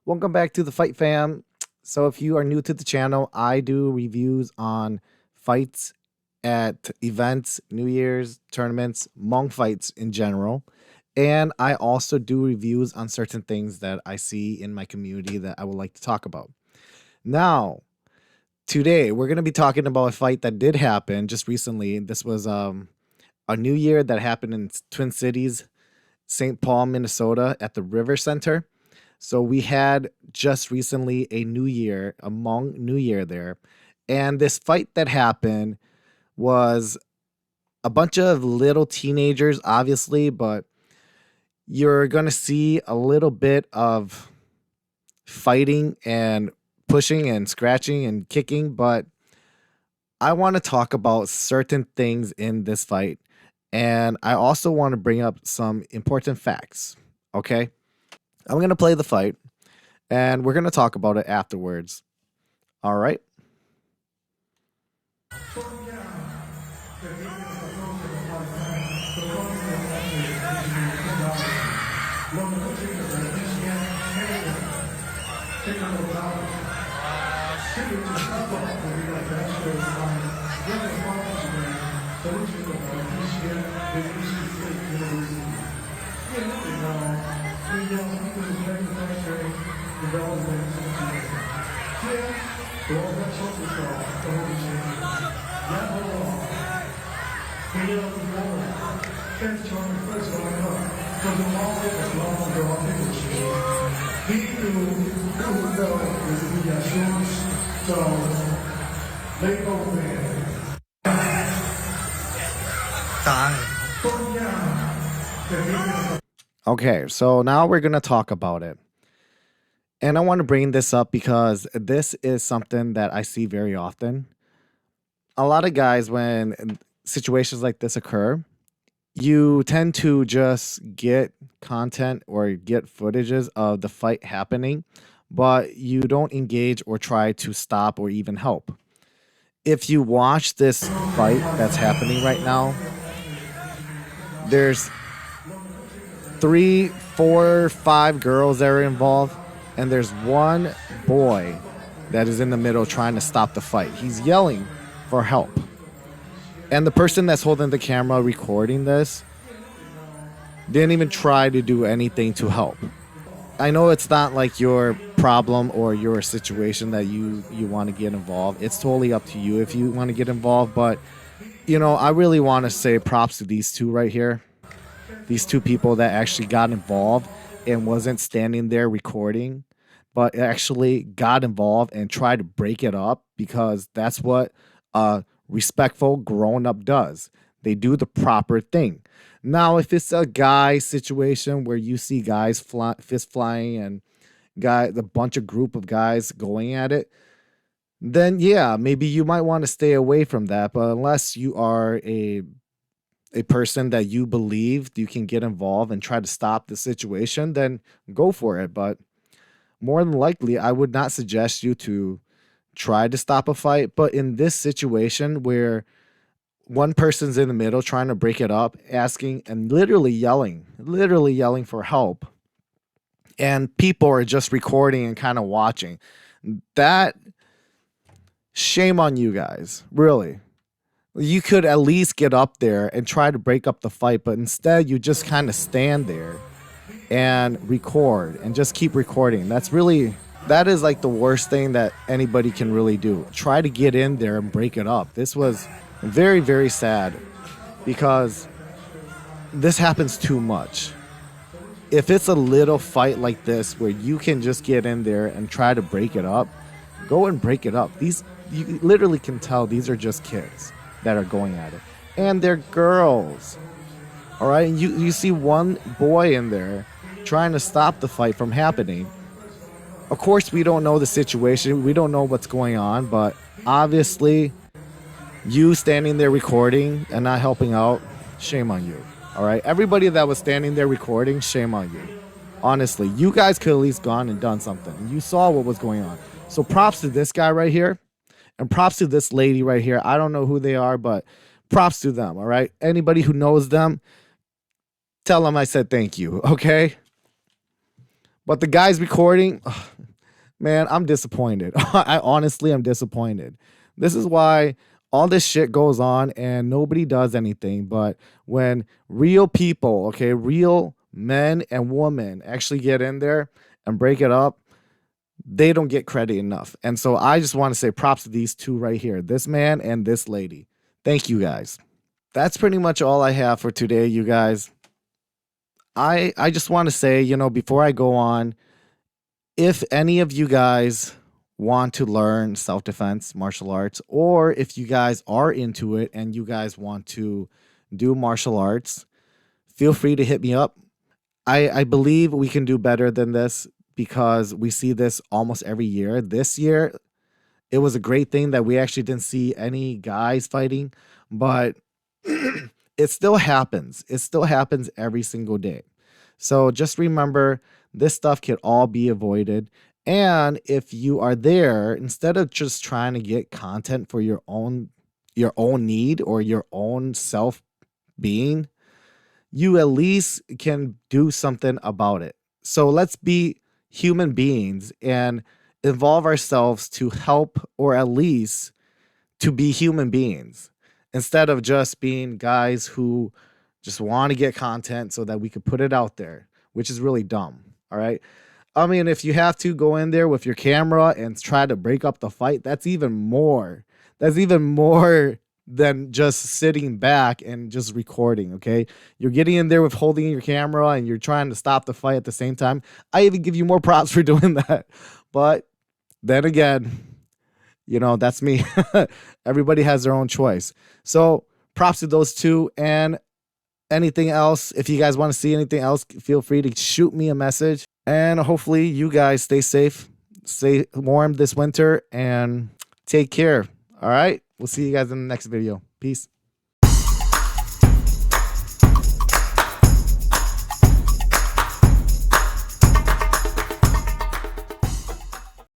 Welcome back to the Fight Fam. So, if you are new to the channel, I do reviews on fights at events, New Year's, tournaments, Hmong fights in general. And I also do reviews on certain things that I see in my community that I would like to talk about. Now, today we're going to be talking about a fight that did happen just recently. This was a New Year that happened in Twin Cities, St. Paul, Minnesota at the River Center. So we had just recently a New Year, a Hmong New Year there. And this fight that happened was a bunch of little teenagers, obviously, but you're going to see a little bit of fighting and pushing and scratching and kicking. But I want to talk about certain things in this fight. And I also want to bring up some important facts. Okay. I'm going to play the fight and we're going to talk about it afterwards. All right. Okay, so now we're going to talk about it. And I want to bring this up because this is something that I see very often. A lot of guys, when situations like this occur, you tend to just get content or get footages of the fight happening, but you don't engage or try to stop or even help. If you watch this fight that's happening right now, there's 3, 4, 5 girls that are involved, and there's one boy that is in the middle trying to stop the fight. He's yelling for help. And the person that's holding the camera recording this didn't even try to do anything to help. I know it's not like your problem or your situation that you want to get involved. It's totally up to you if you want to get involved. But, I really want to say props to these two right here. These two people that actually got involved and wasn't standing there recording, but actually got involved and tried to break it up, because that's what a respectful grown-up does. They do the proper thing. Now, if it's a guy situation where you see guys fist flying and a bunch of group of guys going at it, then yeah, maybe you might want to stay away from that. But unless you are a person that you believe you can get involved and try to stop the situation, then go for it. But more than likely, I would not suggest you to try to stop a fight. But in this situation where one person's in the middle trying to break it up, asking and literally yelling for help, and people are just recording and kind of watching, that, shame on you guys, really. You could at least get up there and try to break up the fight, but instead you just kind of stand there and record and just keep recording. That is like the worst thing that anybody can really do. Try to get in there and break it up. This was very, very sad because this happens too much. If it's a little fight like this where you can just get in there and try to break it up, go and break it up. You literally can tell these are just kids that are going at it, and they're girls. All right, and you see one boy in there trying to stop the fight from happening. Of course, we don't know the situation, we don't know what's going on, but obviously you standing there recording and not helping out, shame on you. All right, everybody that was standing there recording, shame on you. Honestly, you guys could at least gone and done something. You saw what was going on. So props to this guy right here. And props to this lady right here. I don't know who they are, but props to them, all right? Anybody who knows them, tell them I said thank you, okay? But the guys recording, Man, I'm disappointed. I honestly am disappointed. This is why all this shit goes on and nobody does anything. But when real people, okay, real men and women actually get in there and break it up, they don't get credit enough. And so I just want to say props to these two right here, this man and this lady. Thank you guys. That's pretty much all I have for today, you guys. I just want to say, before I go on, if any of you guys want to learn self-defense martial arts, or if you guys are into it and you guys want to do martial arts, feel free to hit me up. I believe we can do better than this because we see this almost every year. This year, it was a great thing that we actually didn't see any guys fighting, but it still happens. It still happens every single day. So just remember, this stuff can all be avoided. And if you are there, instead of just trying to get content for your own need or your own self being, you at least can do something about it. So let's be human beings and involve ourselves to help, or at least to be human beings, instead of just being guys who just want to get content so that we could put it out there, which is really dumb. All right. I mean, if you have to go in there with your camera and try to break up the fight, that's even more. That's even more than just sitting back and just recording. Okay. You're getting in there with holding your camera and you're trying to stop the fight at the same time. I even give you more props for doing that. But then again, that's me. Everybody has their own choice. So props to those two. And anything else, if you guys want to see anything else, feel free to shoot me a message. And hopefully you guys stay safe, stay warm this winter, and take care. All right. We'll see you guys in the next video. Peace.